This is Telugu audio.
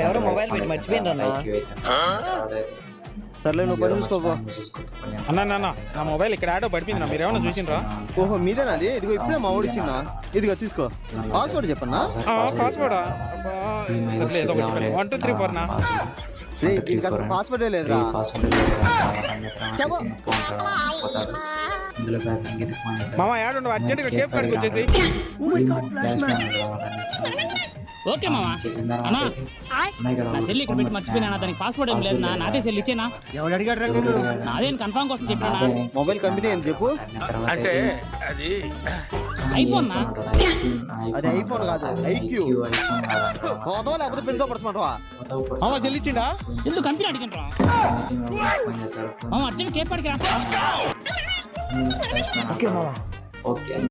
ఎవరో మొబైల్ పెట్టి మర్చిపోయిన సర్లే నువ్వు పని చూసుకోపో అన్నా నా మొబైల్ ఇక్కడ ఆటో పడిపోయింది మీరు ఏమన్నా చూసిండ్రా? ఓహో మీదేనా అది? ఇదిగో ఇప్పుడే మా ఊడి ఇచ్చిందా, ఇదిగో తీసుకో. పాస్వర్డ్ చెప్పన్నా. పాస్వర్డా? సర్లే ఏదో ఒకటి 1 2 3 4 నా పాస్వర్డే లేదురా. మామ యాడుండు అర్జెంట్గా కేఫ్ కాడికి వచ్చేసి. ఓకే మామా అన్నా నా సెల్ ఇక్కడ పెట్టి మర్చిపోయినా, దానికి పాస్వర్డ్ ఏం లేదు నాదే సెల్ ఇచ్చేనా? ఎవరు అడిగాడు? నాదే కన్ఫర్మ్ కోసం చెప్పినా. మొబైల్ కంపెనీ ఏం చెప్పు? అంటే అది ఐఫోన్ నా? అది ఐఫోన్ కాదు, ఐక్యూ. పోతావా లేకపోతే పెళ్లితో పడచమంటావా? మామ సెల్ ఇచ్చిండా? సెల్ కంపెనీ అడిగినరా మామ? అర్జెంట్ కేఫ్ కాడికి రా. ఓకే మామ. ఓకే